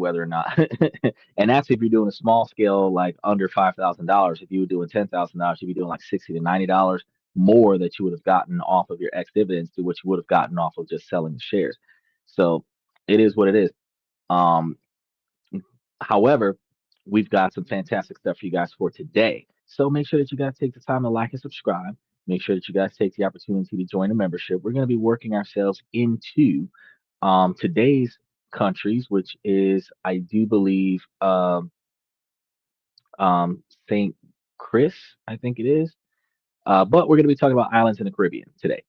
whether or not, and that's if you're doing a small scale, like under $5,000. If you were doing $10,000, you'd be doing like $60 to $90 more that you would have gotten off of your ex dividends to what you would have gotten off of just selling the shares. So it is what it is. Um, However, we've got some fantastic stuff for you guys for today. So make sure that you guys take the time to like and subscribe. Make sure that you guys take the opportunity to join the membership. We're going to be working ourselves into today's countries, which is, I do believe, um, St. Chris, I think it is. But we're going to be talking about islands in the Caribbean today.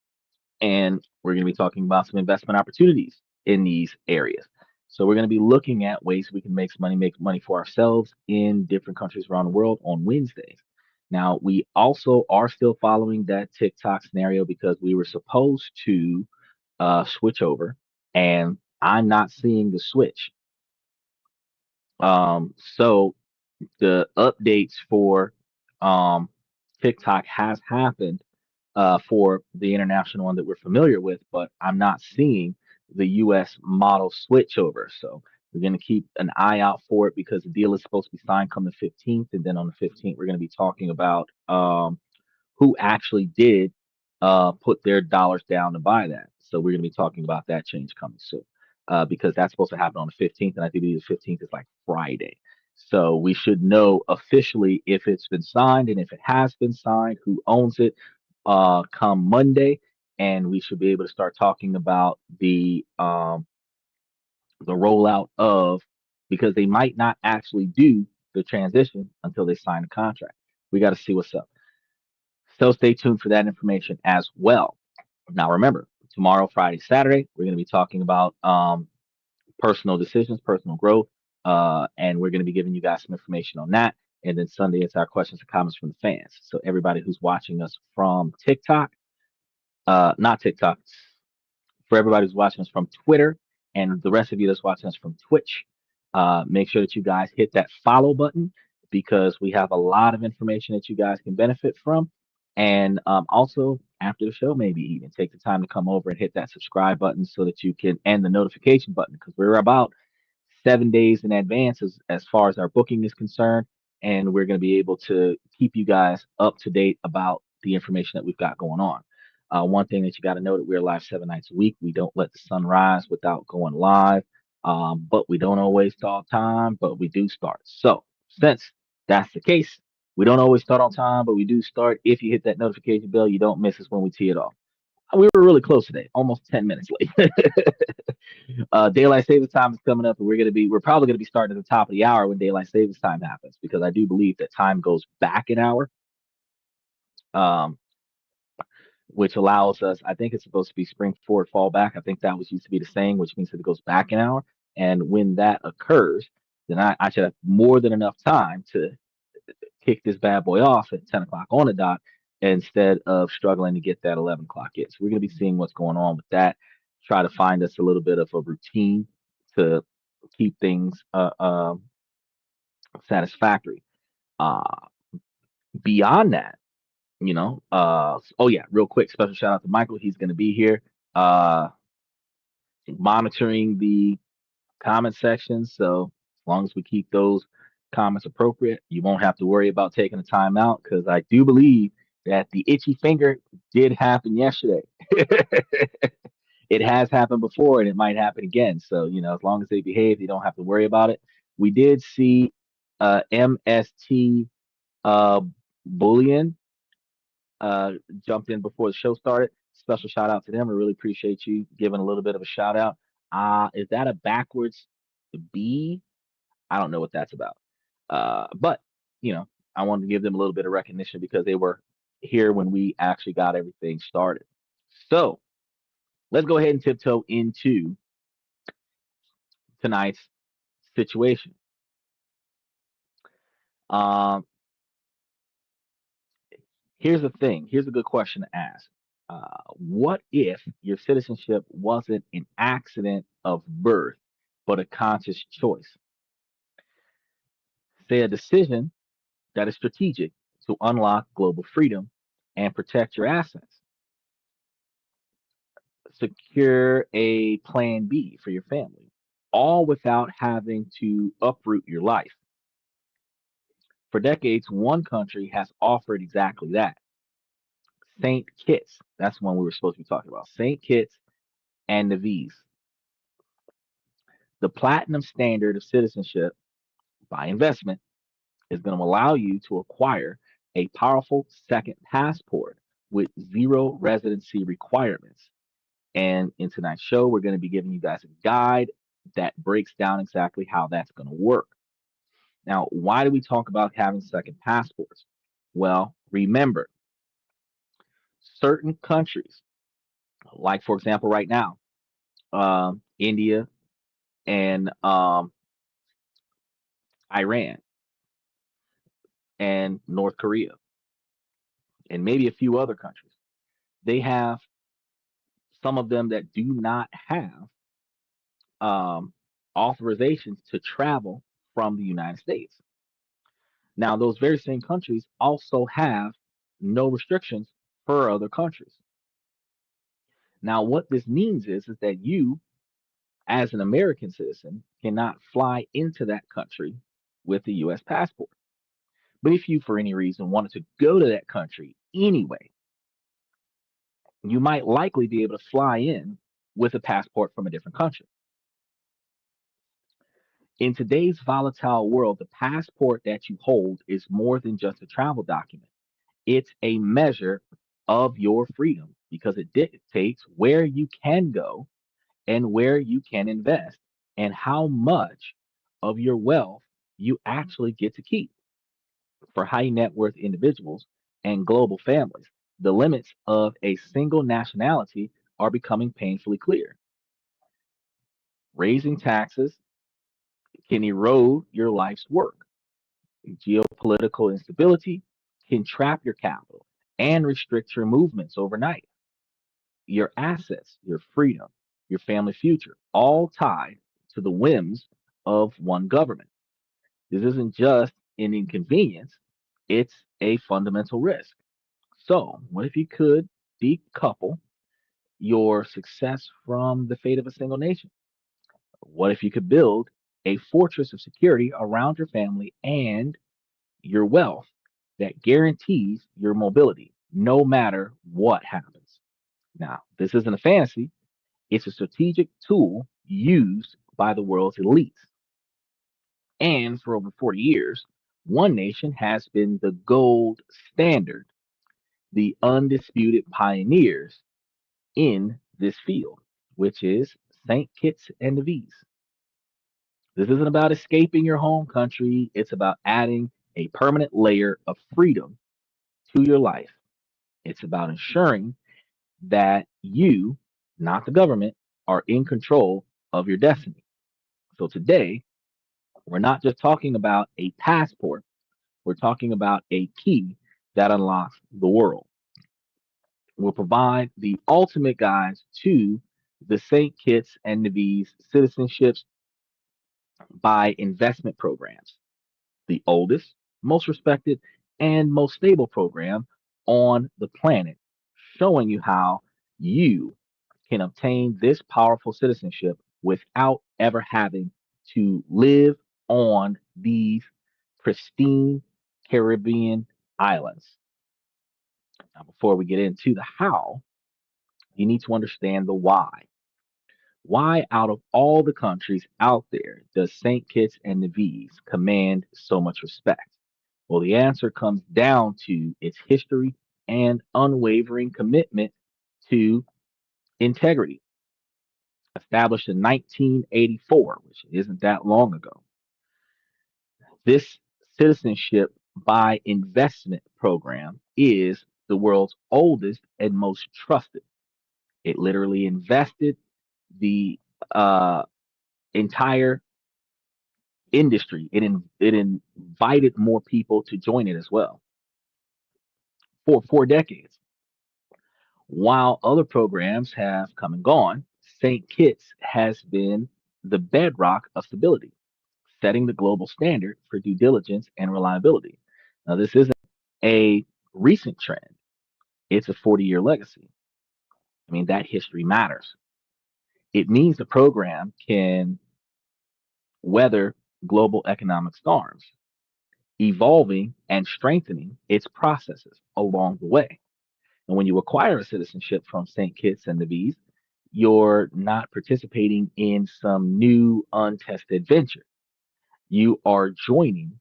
And we're going to be talking about some investment opportunities in these areas. So we're going to be looking at ways we can make money for ourselves in different countries around the world on Wednesdays. Now, we also are still following that TikTok scenario because we were supposed to switch over, and I'm not seeing the switch. So the updates for um, TikTok has happened for the international one that we're familiar with, but I'm not seeing the US model switchover. So we're going to keep an eye out for it because the deal is supposed to be signed come the 15th. And then on the 15th, we're going to be talking about who actually did put their dollars down to buy that. So we're going to be talking about that change coming soon because that's supposed to happen on the 15th. And I think the 15th is like Friday. So we should know officially if it's been signed and if it has been signed, who owns it come Monday. And we should be able to start talking about the rollout of because they might not actually do the transition until they sign the contract. We got to see what's up. So stay tuned for that information as well. Now, remember, tomorrow, Friday, Saturday, we're going to be talking about personal decisions, personal growth, and we're going to be giving you guys some information on that. And then Sunday, it's our questions and comments from the fans. So everybody who's watching us from TikTok, not TikTok, for everybody who's watching us from Twitter, and the rest of you that's watching us from Twitch, make sure that you guys hit that follow button because we have a lot of information that you guys can benefit from. And also, after the show, maybe even take the time to come over and hit that subscribe button so that you can, and the notification button, because we're about 7 days in advance as far as our booking is concerned. And we're going to be able to keep you guys up to date about the information that we've got going on. One thing that you got to know that we're live 7 nights a week. We don't let the sun rise without going live, but we don't always start on time, but we do start. So since that's the case, we don't always start on time, but we do start. If you hit that notification bell, you don't miss us when we tee it off. We were really close today, almost 10 minutes late. Daylight savings time is coming up, and we're probably gonna be starting at the top of the hour when daylight savings time happens because I do believe that time goes back an hour, um, which allows us. I think it's supposed to be spring forward, fall back. I think that was used to be the saying, which means that it goes back an hour. And when that occurs, then I should have more than enough time to kick this bad boy off at 10 o'clock on the dot instead of struggling to get that 11 o'clock in. So we're going to be seeing what's going on with that. Try to find us a little bit of a routine to keep things satisfactory. Uh, Beyond that, oh yeah, real quick, special shout out to Michael. He's going to be here uh, monitoring the comment section. So as long as we keep those comments appropriate, you won't have to worry about taking the time out because I do believe that the itchy finger did happen yesterday. It has happened before and it might happen again. So, as long as they behave, you don't have to worry about it. We did see MST uh, Bullion jumped in before the show started. Special shout out to them. I really appreciate you giving a little bit of a shout out. Is that a backwards B? I don't know what that's about. But I wanted to give them a little bit of recognition because they were here when we actually got everything started. So let's go ahead and tiptoe into tonight's situation. Um, Here's the thing. Here's a good question to ask. What if your citizenship wasn't an accident of birth, but a conscious choice? Say a decision that is strategic to unlock global freedom and protect your assets. Secure a plan B for your family. all without having to uproot your life. For decades, one country has offered exactly that. St. Kitts, that's one we were supposed to be talking about. St. Kitts and Nevis, the platinum standard of citizenship by investment, is going to allow you to acquire a powerful second passport with zero residency requirements. And in tonight's show, we're going to be giving you guys a guide that breaks down exactly how that's going to work. Now, why do we talk about having second passports? Well, remember, certain countries, like for example, right now, India and Iran and North Korea, and maybe a few other countries, they have some of them that do not have um, authorizations to travel from the United States. Now, those very same countries also have no restrictions for other countries. Now, what this means is that you, as an American citizen, cannot fly into that country with a U.S. passport. But if you, for any reason, wanted to go to that country anyway, you might likely be able to fly in with a passport from a different country. In today's volatile world, the passport that you hold is more than just a travel document. It's a measure of your freedom because it dictates where you can go and where you can invest and how much of your wealth you actually get to keep. For high net worth individuals and global families, the limits of a single nationality are becoming painfully clear. Raising taxes can erode your life's work. Geopolitical instability can trap your capital and restrict your movements overnight. Your assets, your freedom, your family future, all tied to the whims of one government. This isn't just an inconvenience, it's a fundamental risk. So, what if you could decouple your success from the fate of a single nation? What if you could build a fortress of security around your family and your wealth that guarantees your mobility no matter what happens? Now, this isn't a fantasy, it's a strategic tool used by the world's elites. And for over 40 years, one nation has been the gold standard, the undisputed pioneers in this field, which is St. Kitts and Nevis. This isn't about escaping your home country, it's about adding a permanent layer of freedom to your life. It's about ensuring that you, not the government, are in control of your destiny. So today, we're not just talking about a passport, we're talking about a key that unlocks the world. We'll provide the ultimate guides to the St. Kitts and Nevis citizenships by investment programs, the oldest, most respected, and most stable program on the planet, showing you how you can obtain this powerful citizenship without ever having to live on these pristine Caribbean islands. Now, before we get into the how, you need to understand the why. Why, out of all the countries out there, does St. Kitts and Nevis command so much respect? Well, the answer comes down to its history and unwavering commitment to integrity. Established in 1984, which isn't that long ago, this citizenship by investment program is the world's oldest and most trusted. It literally invested the uh, entire industry. It invited more people to join it as well for 4 decades. While other programs have come and gone, St. Kitts has been the bedrock of stability, setting the global standard for due diligence and reliability. Now, this isn't a recent trend, it's a 40-year legacy. I mean, that history matters. It means the program can weather global economic storms, evolving and strengthening its processes along the way. And when you acquire a citizenship from St. Kitts and Nevis, you're not participating in some new untested venture. You are joining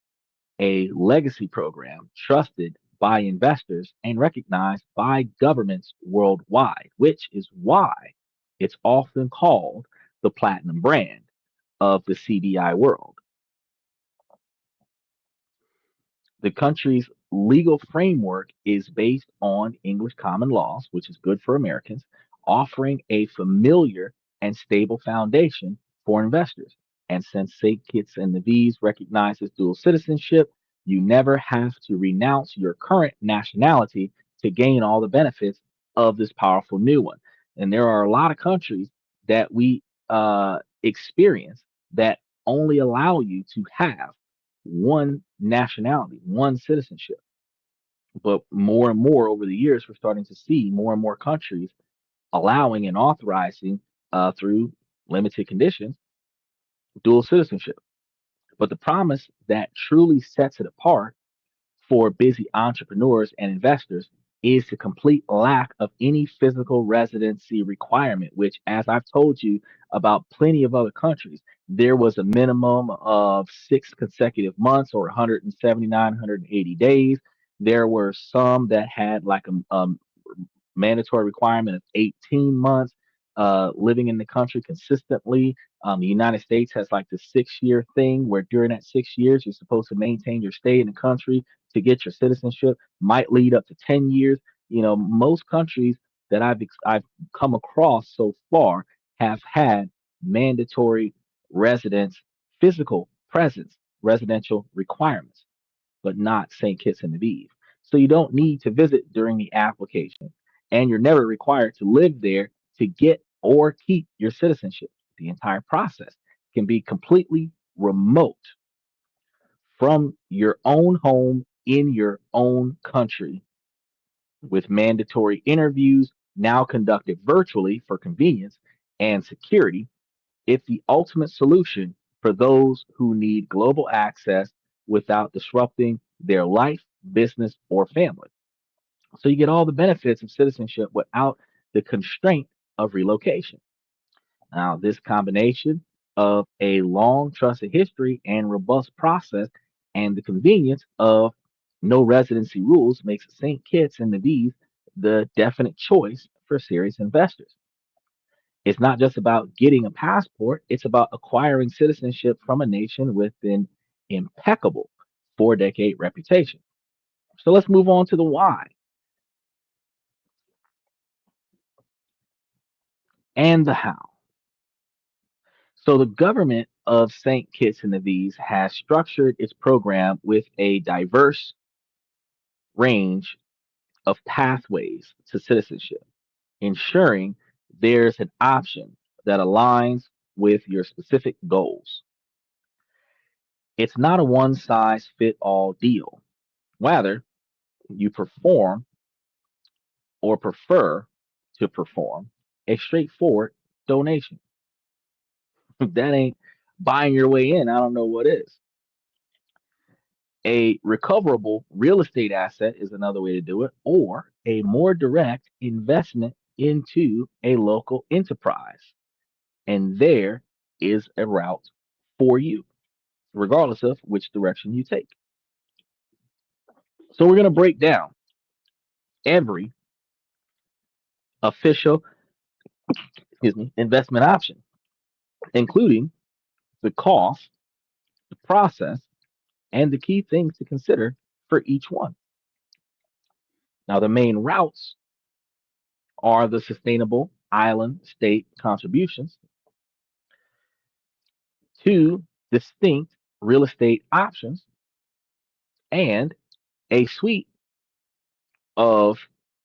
a legacy program trusted by investors and recognized by governments worldwide, which is why it's often called the platinum brand of the CDI world. The country's legal framework is based on English common laws, which is good for Americans, offering a familiar and stable foundation for investors. And since St. Kitts and Nevis recognizes dual citizenship, you never have to renounce your current nationality to gain all the benefits of this powerful new one. And there are a lot of countries that we experience that only allow you to have one nationality, one citizenship. But more and more over the years, we're starting to see more and more countries allowing and authorizing through limited conditions dual citizenship. But the promise that truly sets it apart for busy entrepreneurs and investors is the complete lack of any physical residency requirement, which, as I've told you about plenty of other countries, there was a minimum of 6 consecutive months or 179, 180 days. There were some that had like a mandatory requirement of 18 months living in the country consistently. The United States has like the 6 year thing where during that 6 years, you're supposed to maintain your stay in the country to get your citizenship, might lead up to 10 years. You know, most countries that I've come across so far have had mandatory residence, physical presence, residential requirements, but not St. Kitts and Nevis. So you don't need to visit during the application, and you're never required to live there to get or keep your citizenship. The entire process can be completely remote from your own home in your own country with mandatory interviews now conducted virtually for convenience and security. It's the ultimate solution for those who need global access without disrupting their life, business, or family. So you get all the benefits of citizenship without the constraint of relocation. Now, this combination of a long trusted history and robust process and the convenience of no residency rules makes St. Kitts and Nevis the definite choice for serious investors. It's not just about getting a passport, it's about acquiring citizenship from a nation with an impeccable 4 decade reputation. So let's move on to the why and the how. So the government of St. Kitts and Nevis has structured its program with a diverse range of pathways to citizenship, ensuring there's an option that aligns with your specific goals. It's not a one size fit all deal. Rather, you perform or prefer to perform a straightforward donation. If that ain't buying your way in, I don't know what is. A recoverable real estate asset is another way to do it, or a more direct investment into a local enterprise. And there is a route for you, regardless of which direction you take. So we're going to break down every official, investment option, including the cost, the process, and the key things to consider for each one. Now, the main routes are the sustainable island state contributions, two distinct real estate options, and a suite of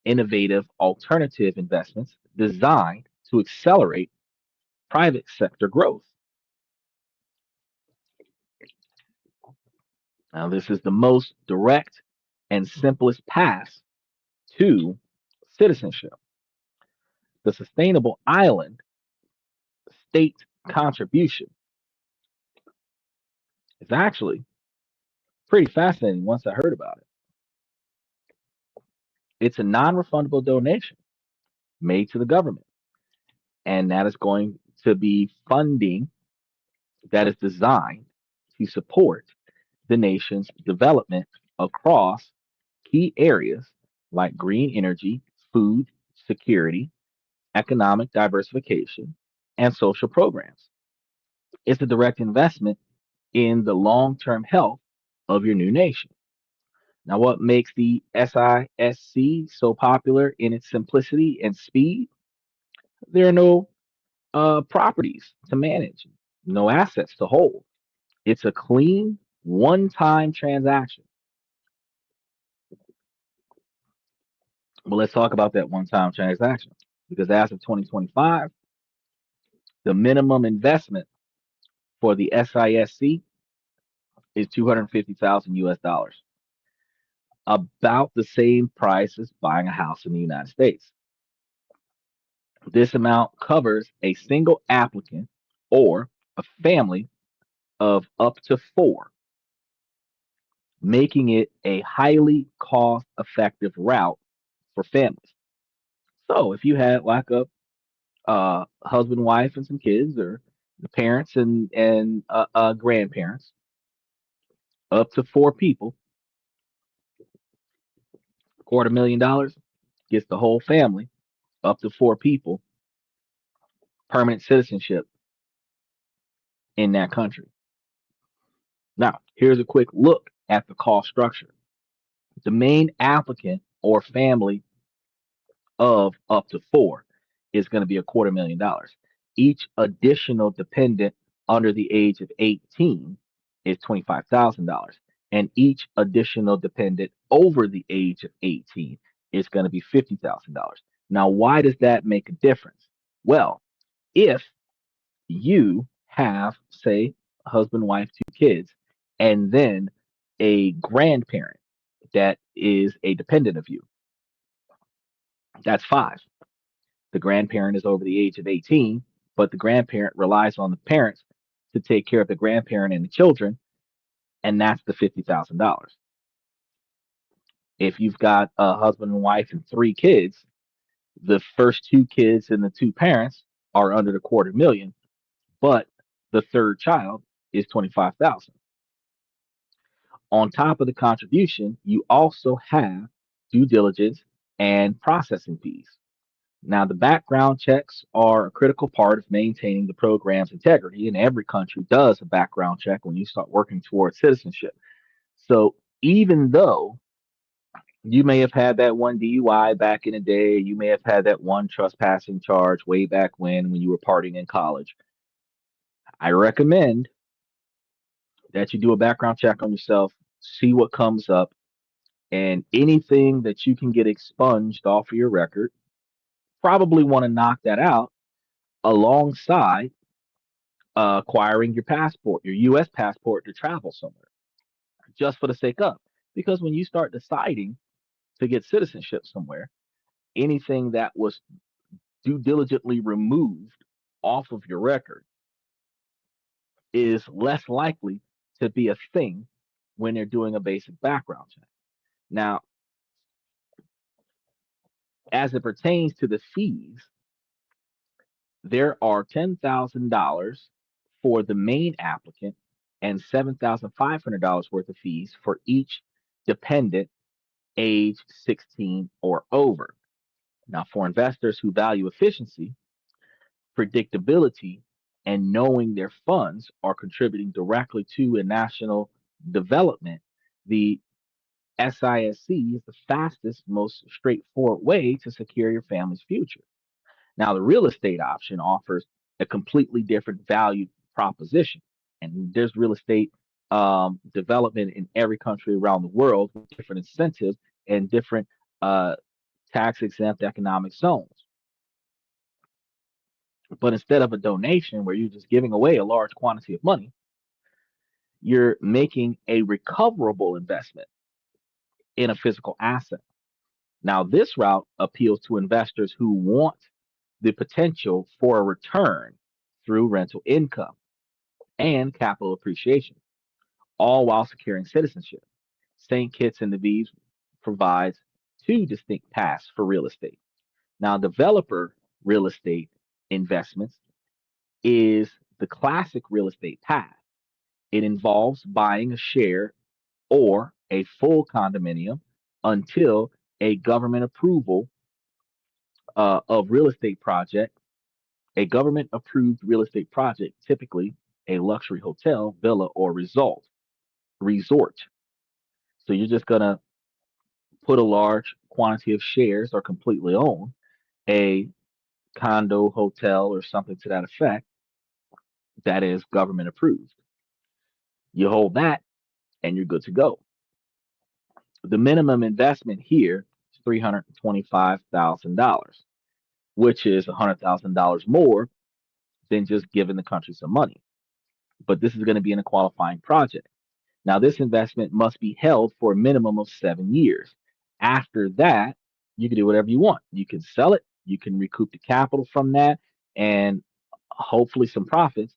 innovative alternative investments designed to accelerate private sector growth. Now, this is the most direct and simplest path to citizenship. The sustainable island state contribution It's actually pretty fascinating once I heard about it. It's a non refundable donation made to the government, and that is going to be funding that is designed to support the nation's development across key areas like green energy, food security, economic diversification, and social programs. It's a direct investment in the long term health of your new nation. Now, what makes the SISC so popular in its simplicity and speed? There are no properties to manage, no assets to hold. It's a clean, one time transaction. Well, let's talk about that one time transaction because as of 2025, the minimum investment for the SISC is 250,000 US dollars, about the same price as buying a house in the United States. This amount covers a single applicant or a family of up to four, making it a highly cost effective route for families. So if you had like a husband, wife, and some kids, or the parents and grandparents, up to four people, $250,000 gets the whole family, up to four people, permanent citizenship in that country. Now, here's a quick look at the cost structure. The main applicant or family of up to four is going to be $250,000. Each additional dependent under the age of 18 is $25,000. And each additional dependent over the age of 18 is going to be $50,000. Now, why does that make a difference? Well, if you have, say, a husband, wife, two kids, and then a grandparent that is a dependent of you, that's five. The grandparent is over the age of 18, but the grandparent relies on the parents to take care of the grandparent and the children, and that's the $50,000. If you've got a husband and wife and three kids, the first two kids and the two parents are under the 250,000, but the third child is 25,000. On top of the contribution, you also have due diligence and processing fees. Now, the background checks are a critical part of maintaining the program's integrity, and every country does a background check when you start working towards citizenship. So, even though you may have had that one DUI back in the day, you may have had that one trespassing charge way back when you were partying in college, I recommend that you do a background check on yourself, see what comes up, and anything that you can get expunged off of your record, probably want to knock that out alongside acquiring your passport, your U.S. passport to travel somewhere, just for the sake of. Because when you start deciding to get citizenship somewhere, anything that was due diligently removed off of your record is less likely to be a thing when they're doing a basic background check. Now, as it pertains to the fees, there are $10,000 for the main applicant and $7,500 worth of fees for each dependent age 16 or over. Now, for investors who value efficiency, predictability, and knowing their funds are contributing directly to a national development, the SISC is the fastest, most straightforward way to secure your family's future. Now, the real estate option offers a completely different value proposition. And there's real estate development in every country around the world with different incentives and different uh, tax exempt economic zones. But instead of a donation where you're just giving away a large quantity of money, you're making a recoverable investment in a physical asset. Now, this route appeals to investors who want the potential for a return through rental income and capital appreciation. all while securing citizenship. St. Kitts and Nevis provides two distinct paths for real estate. Now, developer real estate investments is the classic real estate path. It involves buying a share or a full condominium until a government approval of real estate project, a government approved real estate project, typically a luxury hotel, villa, or resort. So you're just gonna put a large quantity of shares or completely own a condo, hotel, or something to that effect that is government approved. You hold that and you're good to go. The minimum investment here is $325,000, which is $100,000 more than just giving the country some money. But this is going to be in a qualifying project. Now, this investment must be held for a minimum of 7 years. After that, you can do whatever you want. You can sell it, you can recoup the capital from that, and hopefully some profits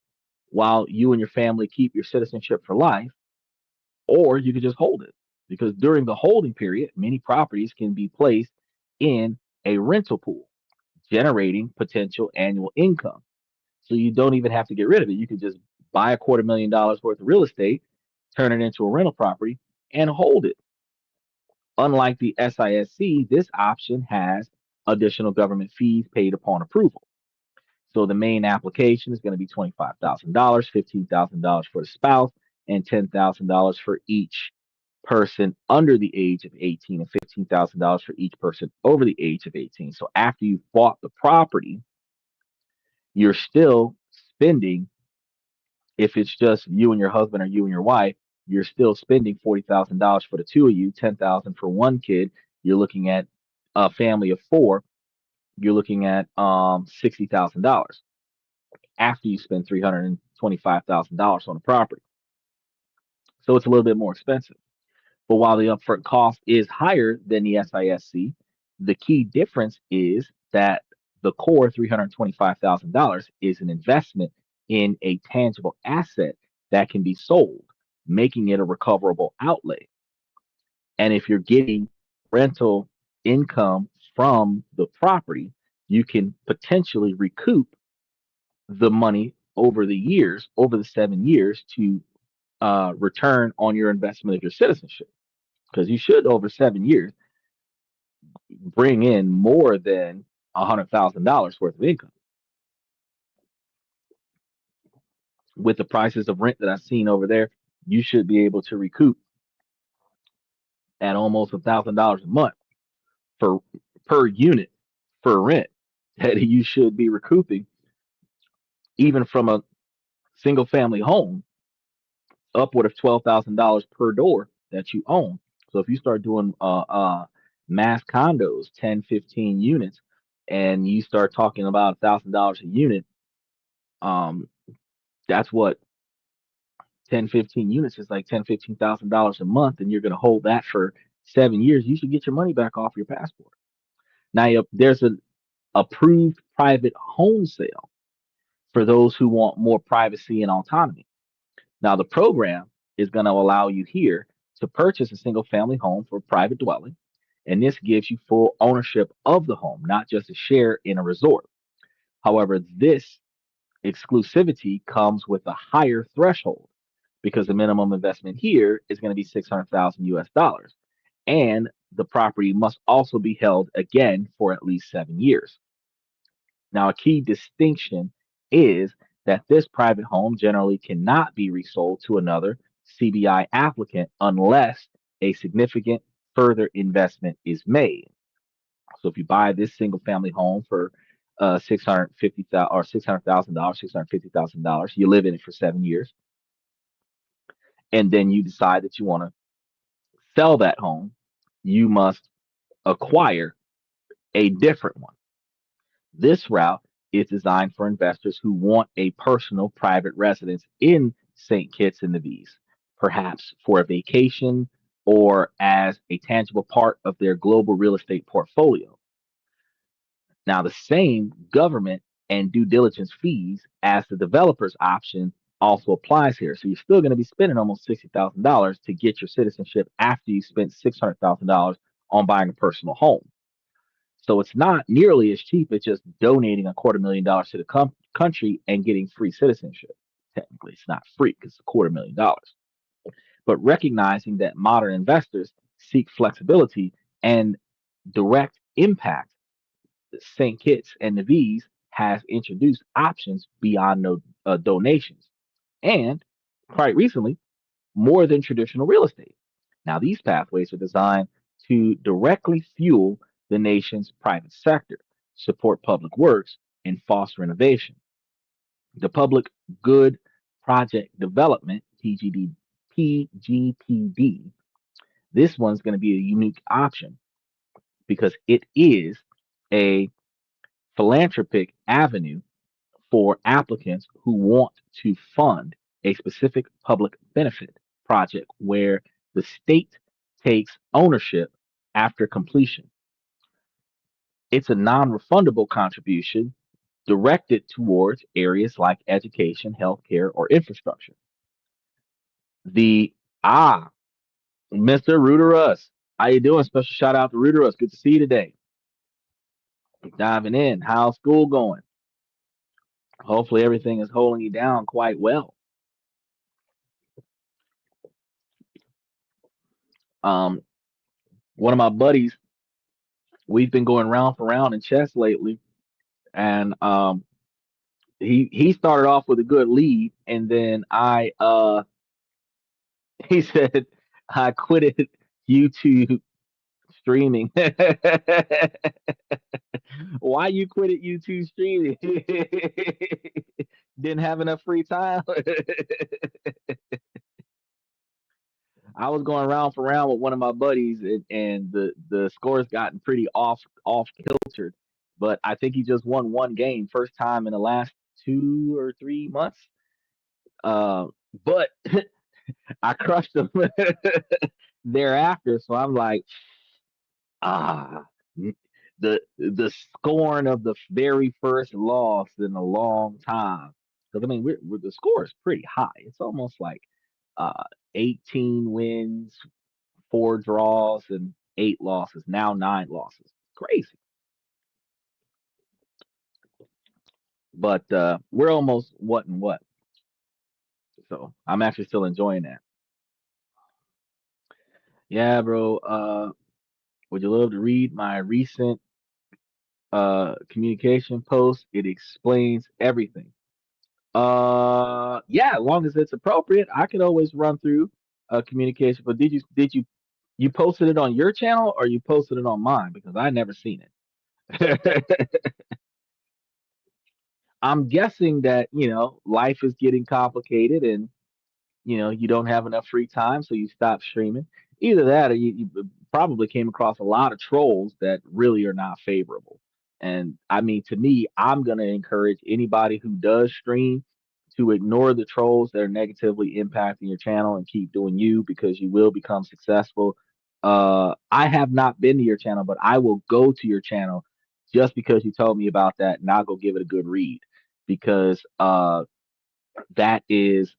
while you and your family keep your citizenship for life, or you can just hold it. Because during the holding period, many properties can be placed in a rental pool, generating potential annual income. So you don't even have to get rid of it. You can just buy $250,000 worth of real estate, turn it into a rental property, and hold it. Unlike the SISC, this option has additional government fees paid upon approval. So the main application is going to be $25,000, $15,000 for the spouse, and $10,000 for each person under the age of 18, and $15,000 for each person over the age of 18. So after you've bought the property, you're still spending, if it's just you and your husband or you and your wife, you're still spending $40,000 for the two of you, 10,000 for one kid. You're looking at a family of four. You're looking at $60,000 after you spend $325,000 on the property. So it's a little bit more expensive. But while the upfront cost is higher than the SISC, the key difference is that the core $325,000 is an investment in a tangible asset that can be sold, making it a recoverable outlay. And if you're getting rental income from the property, you can potentially recoup the money over the years, over the 7 years, to return on your investment of your citizenship. Because you should, over 7 years, bring in more than $100,000 worth of income. With the prices of rent that I've seen over there, you should be able to recoup at almost $1,000 a month for per unit for rent that you should be recouping even from a single family home, upward of $12,000 per door that you own. So if you start doing mass condos, 10, 15 units, and you start talking about $1,000 a unit, um, that's what 10, 15 units is like $15,000 a month, and you're going to hold that for 7 years. You should get your money back off your passport. Now, there's an approved private home sale for those who want more privacy and autonomy. Now, the program is going to allow you here to purchase a single family home for private dwelling, and this gives you full ownership of the home, not just a share in a resort. However, this exclusivity comes with a higher threshold because the minimum investment here is going to be 600,000 US dollars, and the property must also be held again for at least 7 years. Now, a key distinction is that this private home generally cannot be resold to another CBI applicant unless a significant further investment is made. So if you buy this single family home for 650,000 or $600,000, $650,000, you live in it for 7 years, and then you decide that you want to sell that home, you must acquire a different one. This route is designed for investors who want a personal private residence in St. Kitts and Nevis, perhaps for a vacation or as a tangible part of their global real estate portfolio. Now, the same government and due diligence fees as the developer's option also applies here. So you're still going to be spending almost $60,000 to get your citizenship after you spent $600,000 on buying a personal home. So it's not nearly as cheap as just donating $250,000 to the country and getting free citizenship. Technically, it's not free because it's $250,000. But recognizing that modern investors seek flexibility and direct impact, St. Kitts and Nevis has introduced options beyond donations and, quite recently, more than traditional real estate. Now, these pathways are designed to directly fuel the nation's private sector, support public works, and foster innovation. The Public Good Project Development, PGPD, this one's going to be a unique option because it is a philanthropic avenue for applicants who want to fund a specific public benefit project where the state takes ownership after completion. It's a non refundable contribution directed towards areas like education, healthcare, or infrastructure. The ah, Mr. Ruderus, how you doing? Special shout out to Ruderus. Good to see you today. Diving in. How's school going? Hopefully everything is holding you down quite well. Um, one of my buddies, we've been going round for round in chess lately, and he started off with a good lead, and then I he said I quitted YouTube streaming. Why you quitted YouTube streaming? Didn't have enough free time. I was going round for round with one of my buddies, and the scores gotten pretty off kiltered. But I think he just won one game, first time in the last 2 or 3 months. Uh, but I crushed him thereafter. So I'm like, ah, the scorn of the very first loss in a long time. Because I mean, the score is pretty high. It's almost like uh 18 wins, 4 draws, and 8 losses. Now 9 losses. Crazy. But we're almost what and what. So I'm actually still enjoying that. Yeah, bro. Would you love to read my recent communication post? It explains everything. Yeah, as long as it's appropriate, I could always run through communication. But did you posted it on your channel or you posted it on mine? Because I never seen it. I'm guessing that, life is getting complicated and you don't have enough free time, so you stop streaming. Either that, or you probably came across a lot of trolls that really are not favorable. And I mean, to me, I'm gonna encourage anybody who does stream to ignore the trolls that are negatively impacting your channel and keep doing you because you will become successful. I have not been to your channel, but I will go to your channel just because you told me about that, and I'll go give it a good read because that is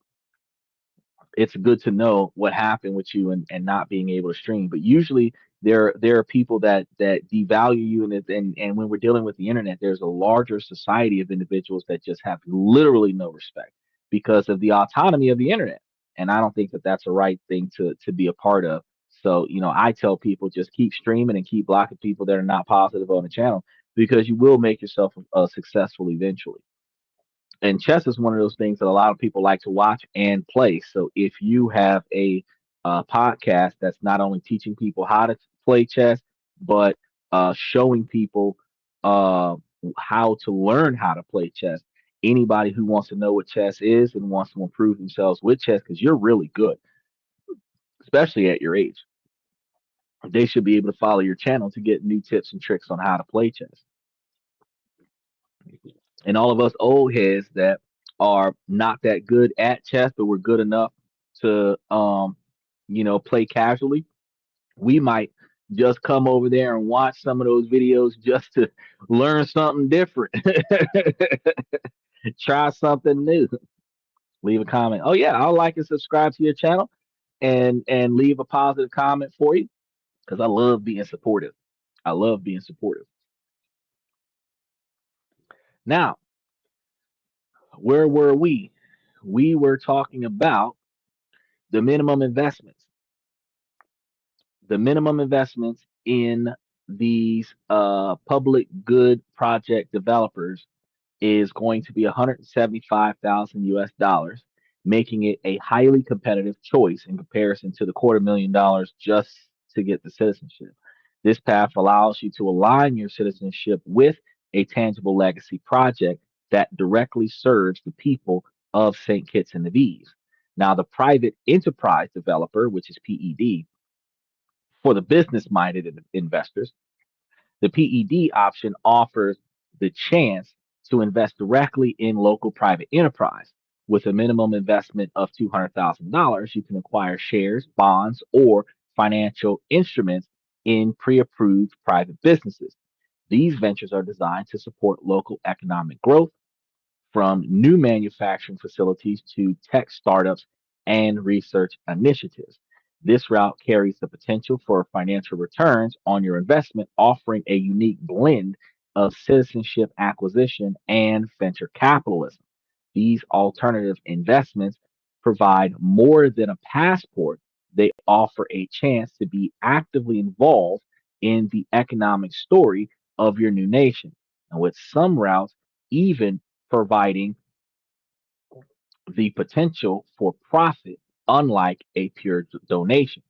it's good to know what happened with you and not being able to stream. But usually there are people that devalue you and when we're dealing with the internet, there's a larger society of individuals that just have literally no respect because of the autonomy of the internet. And I don't think that that's a right thing to be a part of. So, I tell people just keep streaming and keep blocking people that are not positive on the channel because you will make yourself successful eventually. And chess is one of those things that a lot of people like to watch and play. So if you have a podcast that's not only teaching people how to play chess, but showing people uh, how to learn how to play chess, anybody who wants to know what chess is and wants to improve themselves with chess, because you're really good, especially at your age, they should be able to follow your channel to get new tips and tricks on how to play chess. And all of us old heads that are not that good at chess, but we're good enough to play casually, we might just come over there and watch some of those videos just to learn something different, try something new. Leave a comment. Oh yeah, I'll like and subscribe to your channel, and leave a positive comment for you because I love being supportive. I love being supportive. Now, where were we? We were talking about the minimum investments. The minimum investments in these public good project developers is going to be 175,000 US dollars, making it a highly competitive choice in comparison to the $250,000 just to get the citizenship. This path allows you to align your citizenship with a tangible legacy project that directly serves the people of St. Kitts and Nevis. Now, the private enterprise developer, which is PED, for the business minded investors, the PED option offers the chance to invest directly in local private enterprise. With a minimum investment of $200,000, you can acquire shares, bonds, or financial instruments in pre approved private businesses. These ventures are designed to support local economic growth from new manufacturing facilities to tech startups and research initiatives. This route carries the potential for financial returns on your investment, offering a unique blend of citizenship acquisition and venture capitalism. These alternative investments provide more than a passport, they offer a chance to be actively involved in the economic story of your new nation. And with some routes, even providing the potential for profit, unlike a pure donation.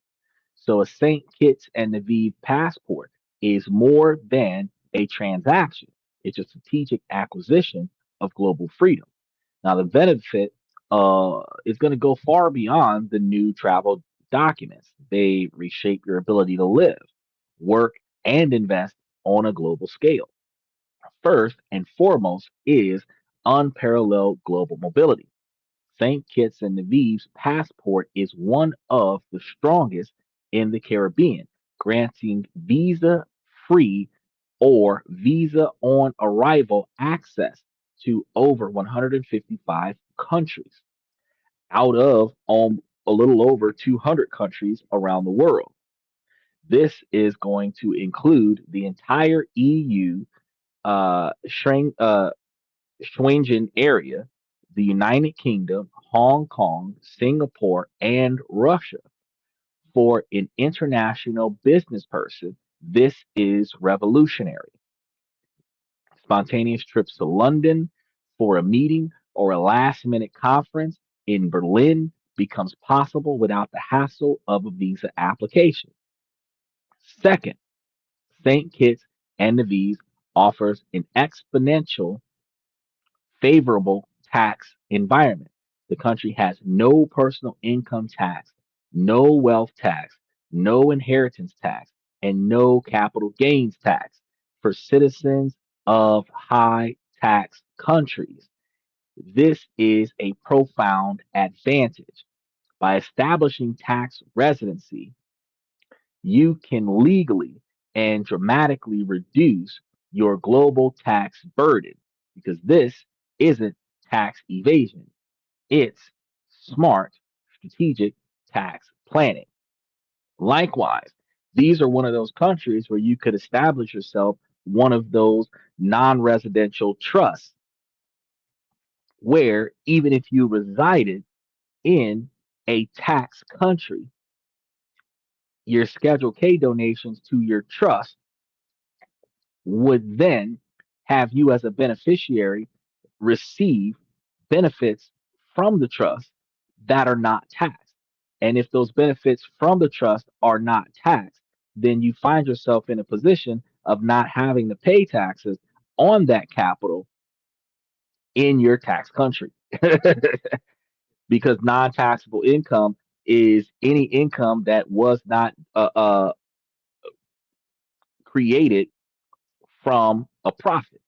So a St. Kitts and Nevis passport is more than a transaction. It's a strategic acquisition of global freedom. Now, the benefit is going to go far beyond the new travel documents. They reshape your ability to live, work, and invest on a global scale. First and foremost is unparalleled global mobility. St. Kitts and Nevis' passport is one of the strongest in the Caribbean, granting visa free or visa on arrival access to over 155 countries out of a little over 200 countries around the world. This is going to include the entire EU, Schengen area, the United Kingdom, Hong Kong, Singapore, and Russia. For an international business person, this is revolutionary. Spontaneous trips to London for a meeting or a last minute conference in Berlin becomes possible without the hassle of a visa application. Second, St. Kitts and Nevis offers an exponential favorable tax environment. The country has no personal income tax, no wealth tax, no inheritance tax, and no capital gains tax for citizens of high tax countries. This is a profound advantage. By establishing tax residency, you can legally and dramatically reduce your global tax burden because this isn't tax evasion, it's smart, strategic tax planning. Likewise, these are one of those countries where you could establish yourself one of those non residential trusts where even if you resided in a tax country, your Schedule K donations to your trust would then have you as a beneficiary receive benefits from the trust that are not taxed. And if those benefits from the trust are not taxed, then you find yourself in a position of not having to pay taxes on that capital in your tax country. Because non taxable income is any income that was not created from a profit.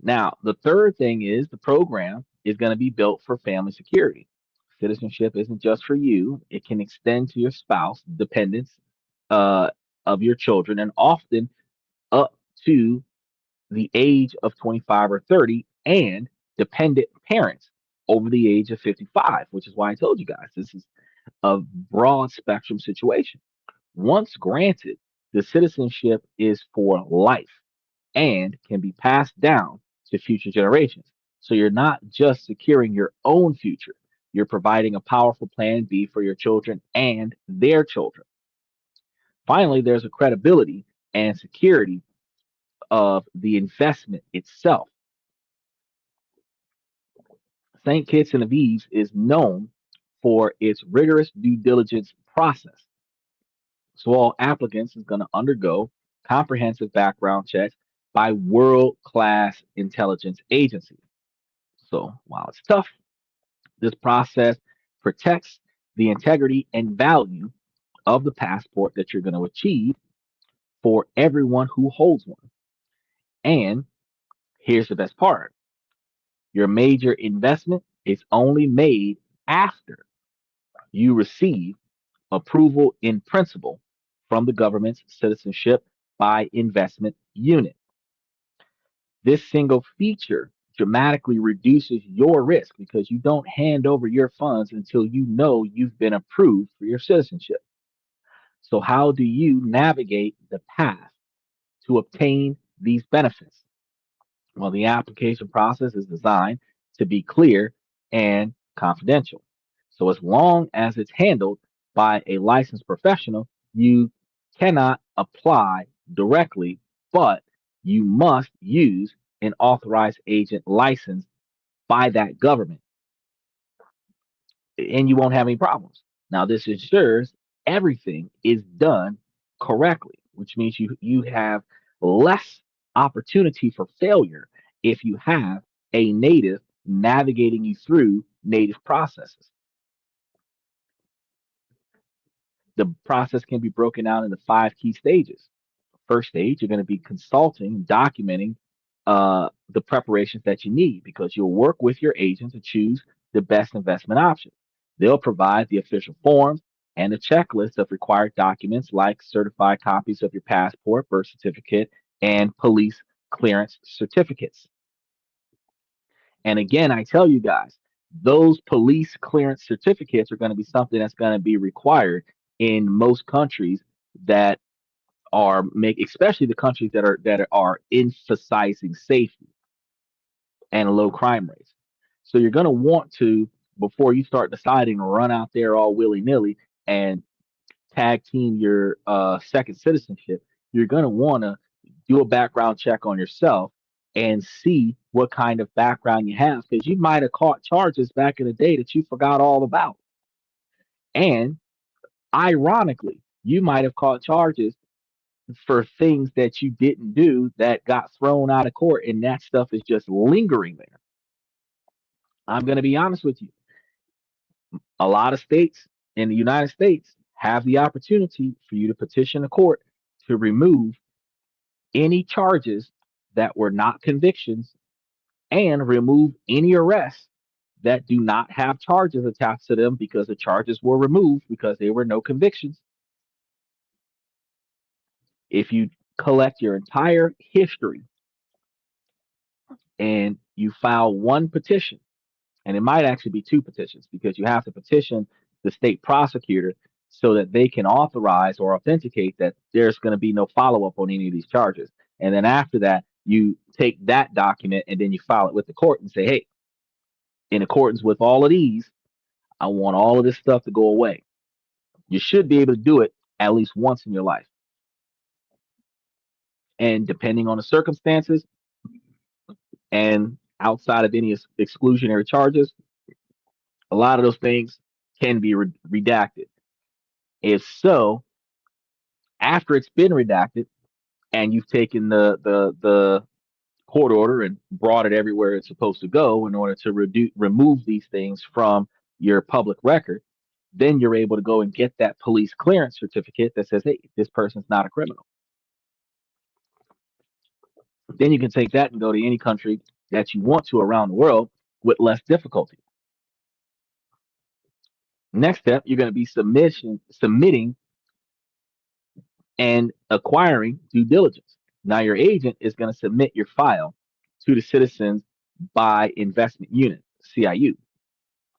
Now, the third thing is the program is going to be built for family security. Citizenship isn't just for you, it can extend to your spouse, dependents uh, of your children, and often up to the age of 25 or 30 and dependent parents over the age of 55, which is why I told you guys this is a broad spectrum situation. Once granted, the citizenship is for life and can be passed down to future generations. So you're not just securing your own future, you're providing a powerful plan B for your children and their children. Finally, there's a credibility and security of the investment itself. St. Kitts and Nevis is known for its rigorous due diligence process. So all applicants is going to undergo comprehensive background checks by world-class intelligence agencies. So while it's tough, this process protects the integrity and value of the passport that you're going to achieve for everyone who holds one. And here's the best part. Your major investment is only made after you receive approval in principle from the government's citizenship by investment unit. This single feature dramatically reduces your risk because you don't hand over your funds until you know you've been approved for your citizenship. So, how do you navigate the path to obtain these benefits? Well, the application process is designed to be clear and confidential. So, as long as it's handled by a licensed professional, you cannot apply directly, but you must use an authorized agent licensed by that government, and you won't have any problems. Now, this ensures everything is done correctly, which means you have less opportunity for failure if you have a native navigating you through native processes. The process can be broken down into five key stages. First stage, you're going to be consulting, documenting the preparations that you need because you'll work with your agent to choose the best investment option. They'll provide the official forms and a checklist of required documents like certified copies of your passport, birth certificate, and police clearance certificates. And again, I tell you guys, those police clearance certificates are going to be something that's going to be required in most countries that are make especially the countries that are emphasizing safety and low crime rates. So you're going to want to before you start deciding to run out there all willy nilly and tag team your second citizenship, you're going to want to do a background check on yourself and see what kind of background you have because you might have caught charges back in the day that you forgot all about. And ironically, you might have caught charges for things that you didn't do that got thrown out of court, and that stuff is just lingering there. I'm going to be honest with you. A lot of states in the United States have the opportunity for you to petition a court to remove any charges that were not convictions and remove any arrests that do not have charges attached to them because the charges were removed because there were no convictions. If you collect your entire history and you file one petition, and it might actually be two petitions because you have to petition the state prosecutor so that they can authorize or authenticate that there's going to be no follow up on any of these charges. And then after that, you take that document and then you file it with the court and say, hey, in accordance with all of these, I want all of this stuff to go away. You should be able to do it at least once in your life. And depending on the circumstances and outside of any exclusionary charges, a lot of those things can be redacted. If so, after it's been redacted and you've taken the court order and brought it everywhere it's supposed to go in order to remove these things from your public record, then you're able to go and get that police clearance certificate that says, hey, this person's not a criminal. Then you can take that and go to any country that you want to around the world with less difficulty. Next step, you're going to be submitting and acquiring due diligence. Now, your agent is going to submit your file to the Citizens by investment unit, CIU.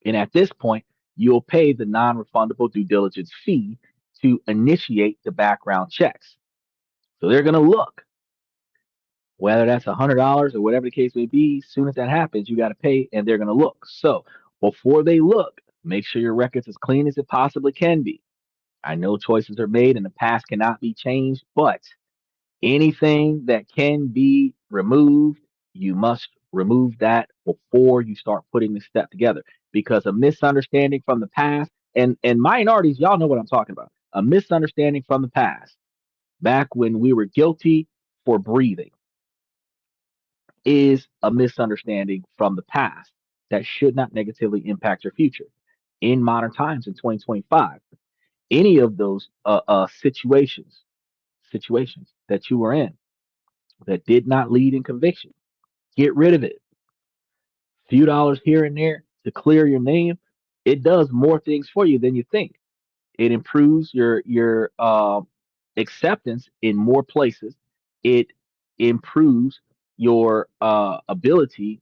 And at this point, you'll pay the non refundable due diligence fee to initiate the background checks. So they're going to look, whether that's $100 or whatever the case may be. As soon as that happens, you got to pay and they're going to look. So before they look, make sure your record's as clean as it possibly can be. I know choices are made and the past cannot be changed, but anything that can be removed, you must remove that before you start putting the step together. Because a misunderstanding from the past, and minorities, y'all know what I'm talking about. A misunderstanding from the past, back when we were guilty for breathing, is a misunderstanding from the past that should not negatively impact your future. In modern times, in 2025, any of those situations that you were in that did not lead in conviction, get rid of it. Few dollars here and there to clear your name, it does more things for you than you think. It improves your acceptance in more places. It improves your ability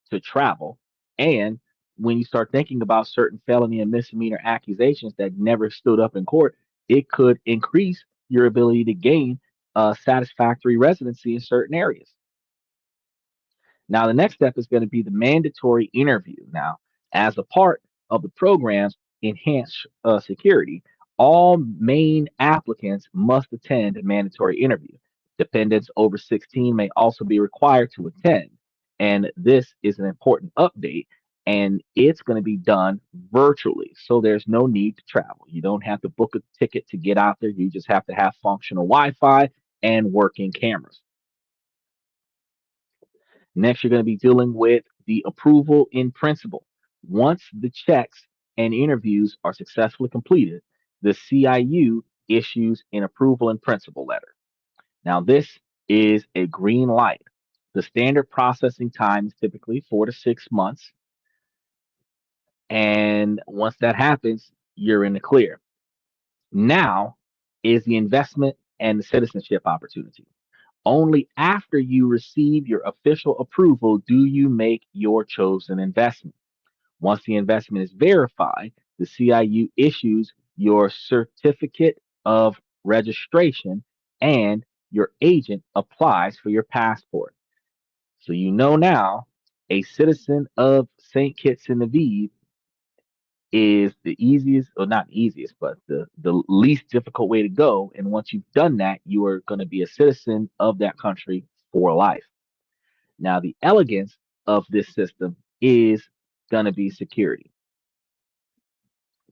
to travel. And when you start thinking about certain felony and misdemeanor accusations that never stood up in court, it could increase your ability to gain satisfactory residency in certain areas. Now, the next step is going to be the mandatory interview. Now, as a part of the program's enhanced security, all main applicants must attend a mandatory interview. Dependents over 16 may also be required to attend. And this is an important update, and it's going to be done virtually. So there's no need to travel. You don't have to book a ticket to get out there. You just have to have functional Wi Fi and working cameras. Next, you're going to be dealing with the approval in principle. Once the checks and interviews are successfully completed, the CIU issues an approval in principle letter. Now, this is a green light. The standard processing time is typically 4 to 6 months. And once that happens, you're in the clear. Now is the investment and the citizenship opportunity. Only after you receive your official approval do you make your chosen investment. Once the investment is verified, the CIU issues your certificate of registration and your agent applies for your passport. So you know now a citizen of St. Kitts and Nevis is the easiest, or not easiest, but the least difficult way to go. And once you've done that, you are going to be a citizen of that country for life. Now, the elegance of this system is going to be security.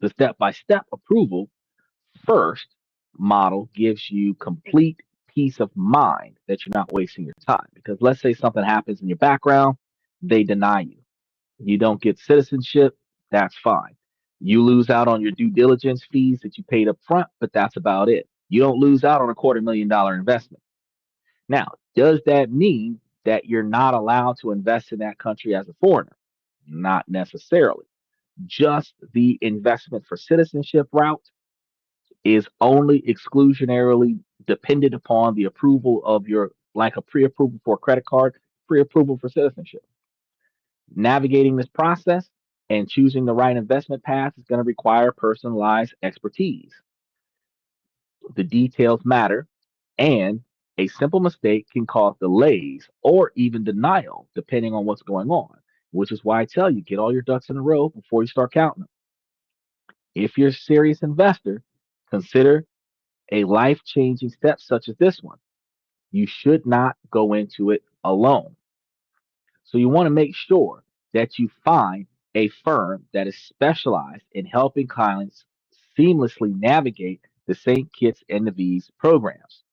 The step by step approval first model gives you complete peace of mind that you're not wasting your time. Because let's say something happens in your background, they deny you. You don't get citizenship, that's fine. You lose out on your due diligence fees that you paid up front, but that's about it. You don't lose out on a $250,000 investment. Now, does that mean that you're not allowed to invest in that country as a foreigner? Not necessarily. Just the investment for citizenship route is only exclusionarily dependent upon the approval of your, like a pre approval for a credit card, pre approval for citizenship. Navigating this process and choosing the right investment path is going to require personalized expertise. The details matter, and a simple mistake can cause delays or even denial, depending on what's going on, which is why I tell you get all your ducks in a row before you start counting them. If you're a serious investor, consider a life changing step such as this one. You should not go into it alone. So you want to make sure that you find a firm that is specialized in helping clients seamlessly navigate the St. Kitts and Nevis programs.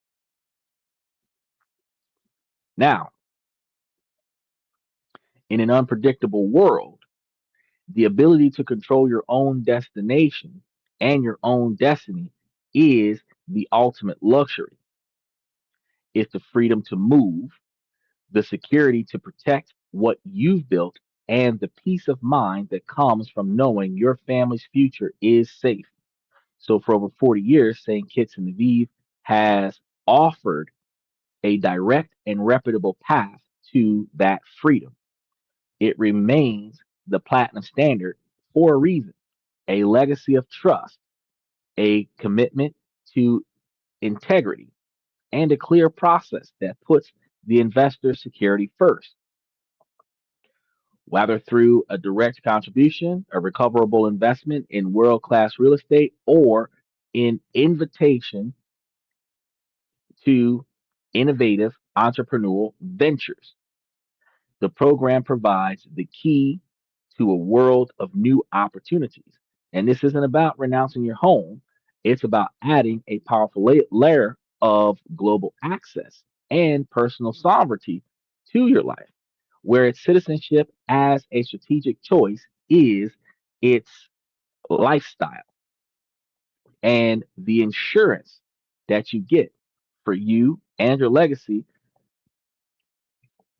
Now, in an unpredictable world, the ability to control your own destination and your own destiny is the ultimate luxury. It's the freedom to move, the security to protect what you've built, and the peace of mind that comes from knowing your family's future is safe. So, for over 40 years, St. Kitts and Nevis has offered a direct and reputable path to that freedom. It remains the platinum standard for a reason, a legacy of trust, a commitment to integrity, and a clear process that puts the investor's security first. Whether through a direct contribution, a recoverable investment in world class real estate, or an invitation to innovative entrepreneurial ventures. The program provides the key to a world of new opportunities. And this isn't about renouncing your home, it's about adding a powerful layer of global access and personal sovereignty to your life, where its citizenship as a strategic choice is its lifestyle and the insurance that you get for you and your legacy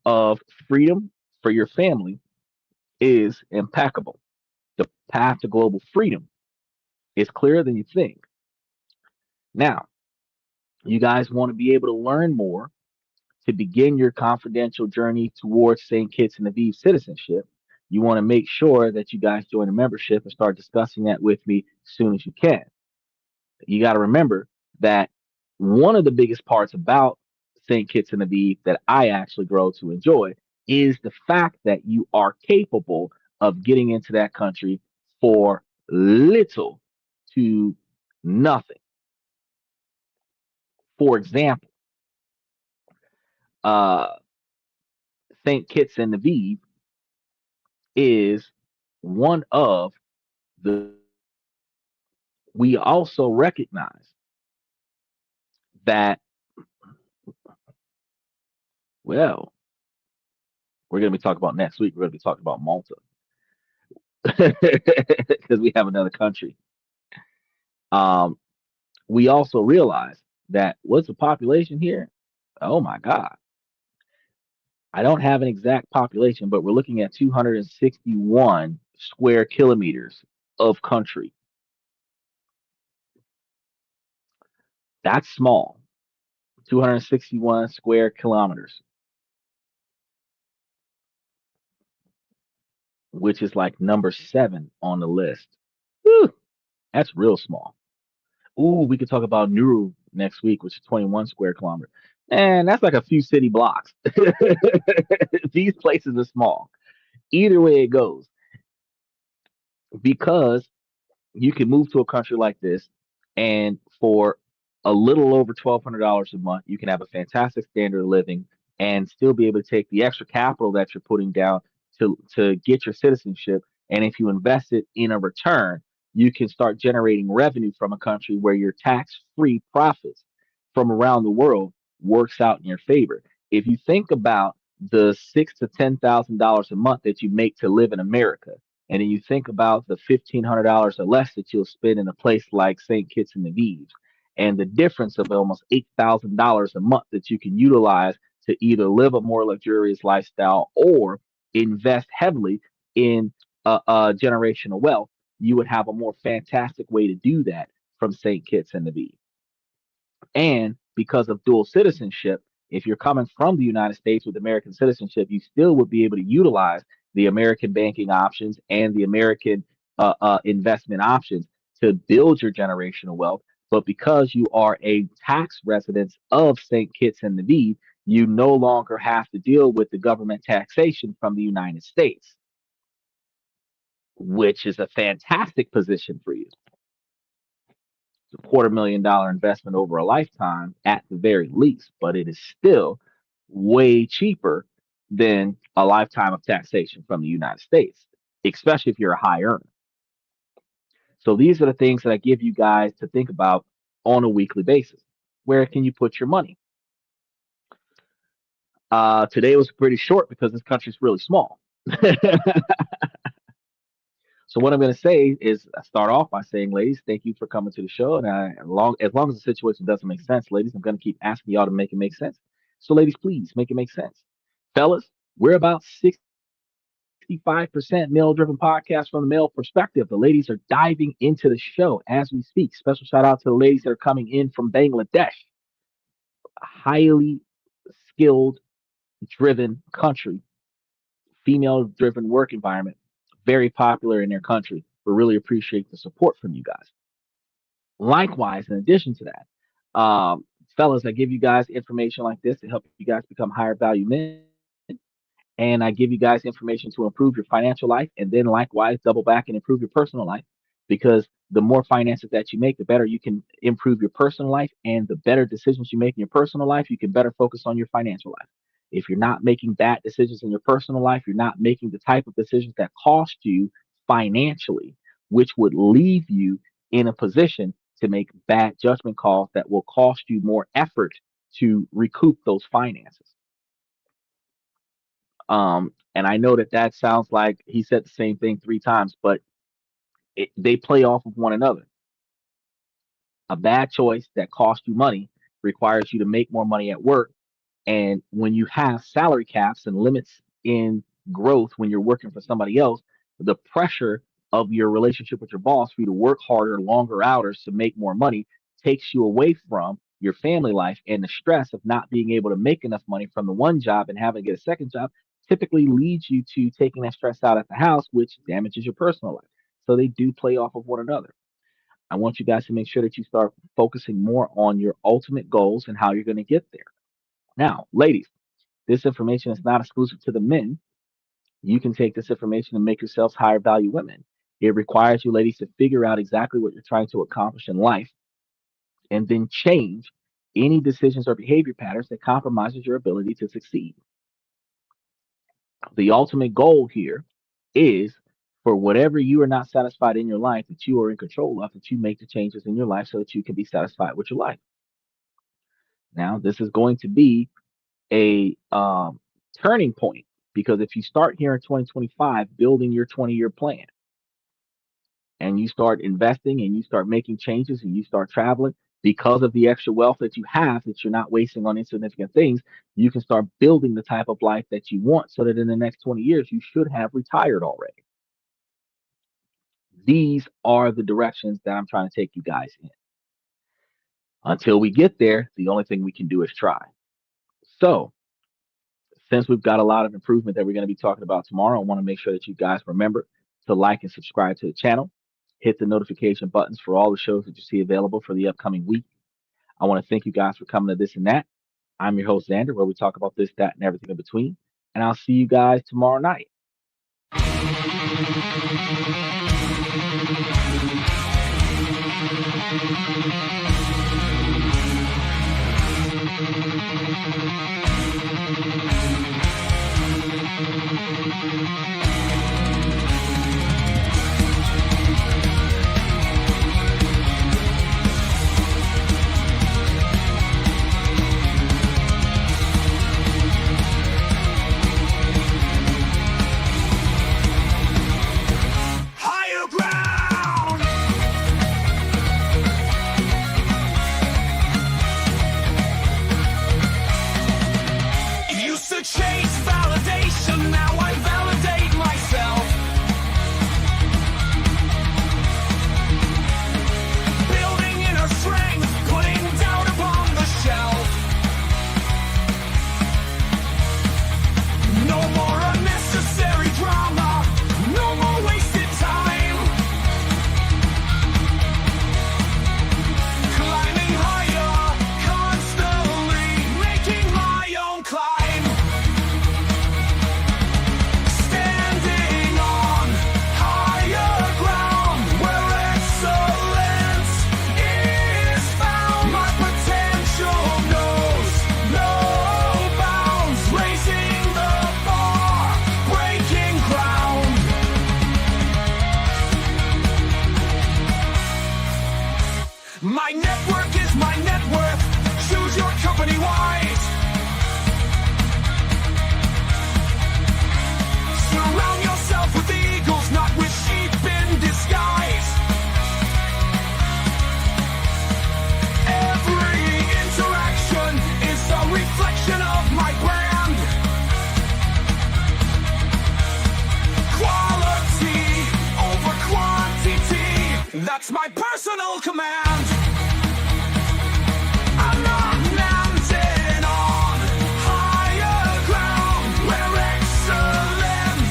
of freedom for your family is impeccable. The path to global freedom is clearer than you think. Now, you guys want to be able to learn more to begin your confidential journey towards St. Kitts and Nevis citizenship. You want to make sure that you guys join a membership and start discussing that with me as soon as you can. You got to remember that one of the biggest parts about St. Kitts and Nevis that I actually grow to enjoy is the fact that you are capable of getting into that country for little to nothing. For example, uh, St. Kitts and Nevis is one of the. We also recognize that, well, we're going to be talking about next week. We're going to be talking about Malta because we have another country. Um, we also realize that what's the population here? Oh my God. I don't have an exact population, but we're looking at 261 square kilometers of country. That's small. 261 square kilometers, which is like number 7 on the list. Whew, that's real small. Ooh, we could talk about Nuru next week, which is 21 square kilometers. And that's like a few city blocks. These places are small. Either way it goes, because you can move to a country like this, and for a little over $1,200 a month, you can have a fantastic standard of living and still be able to take the extra capital that you're putting down to get your citizenship. And if you invest it in a return, you can start generating revenue from a country where your tax-free profits from around the world works out in your favor. If you think about the $6,000 to $10,000 a month that you make to live in America, and then you think about the $1,500 or less that you'll spend in a place like St. Kitts and Nevis, and the difference of almost $8,000 a month that you can utilize to either live a more luxurious lifestyle or invest heavily in generational wealth, you would have a more fantastic way to do that from St. Kitts and Nevis. And because of dual citizenship, if you're coming from the United States with American citizenship, you still would be able to utilize the American banking options and the American investment options to build your generational wealth. But because you are a tax resident of St. Kitts and Nevis, you no longer have to deal with the government taxation from the United States, which is a fantastic position for you. $250,000 investment over a lifetime at the very least, but it is still way cheaper than a lifetime of taxation from the United States, especially if you're a high earner. So these are the things that I give you guys to think about on a weekly basis. Where can you put your money? Today was pretty short because this country's really small. So what I'm going to say is start off by saying, ladies, thank you for coming to the show. And as long as the situation doesn't make sense, ladies, I'm going to keep asking y'all to make it make sense. So ladies, please make it make sense. Fellas, we're about 65% male-driven podcast from the male perspective. The ladies are diving into the show as we speak. Special shout out to the ladies that are coming in from Bangladesh, a highly skilled driven country female-driven work environment, very popular in their country. We really appreciate the support from you guys. Likewise, in addition to that, fellas, I give you guys information like this to help you guys become higher value men. And I give you guys information to improve your financial life, and then likewise double back and improve your personal life, because the more finances that you make, the better you can improve your personal life, and the better decisions you make in your personal life, you can better focus on your financial life. If you're not making bad decisions in your personal life, you're not making the type of decisions that cost you financially, which would leave you in a position to make bad judgment calls that will cost you more effort to recoup those finances. And I know that that sounds like he said the same thing three times, but they play off of one another. A bad choice that costs you money requires you to make more money at work. And when you have salary caps and limits in growth when you're working for somebody else, the pressure of your relationship with your boss for you to work harder, longer hours to make more money takes you away from your family life, and the stress of not being able to make enough money from the one job and having to get a second job typically leads you to taking that stress out at the house, which damages your personal life. So they do play off of one another. I want you guys to make sure that you start focusing more on your ultimate goals and how you're going to get there. Now, ladies, this information is not exclusive to the men. You can take this information and make yourselves higher value women. It requires you ladies to figure out exactly what you're trying to accomplish in life, and then change any decisions or behavior patterns that compromises your ability to succeed. The ultimate goal here is for whatever you are not satisfied in your life that you are in control of, that you make the changes in your life so that you can be satisfied with your life. Now, this is going to be a turning point, because if you start here in 2025 building your 20-year plan, and you start investing and you start making changes and you start traveling because of the extra wealth that you have that you're not wasting on insignificant things, you can start building the type of life that you want so that in the next 20 years you should have retired already. These are the directions that I'm trying to take you guys in. Until we get there, the only thing we can do is try. So, since we've got a lot of improvement that we're going to be talking about tomorrow, I want to make sure that you guys remember to like and subscribe to the channel. Hit the notification buttons for all the shows that you see available for the upcoming week. I want to thank you guys for coming to This and That. I'm your host, Xander, where we talk about this, that, and everything in between. And I'll see you guys tomorrow night. Chase validation, now I validate myself. Building inner strength, putting doubt upon the shelf. No more unnecessary drama, no more wasted time. Climbing higher, constantly making my own climb. My network is my net worth. Choose your company wise. Surround yourself with eagles, not with sheep in disguise. Every interaction is a reflection of my brand. Quality over quantity, that's my personal command. Landing on higher ground where excellence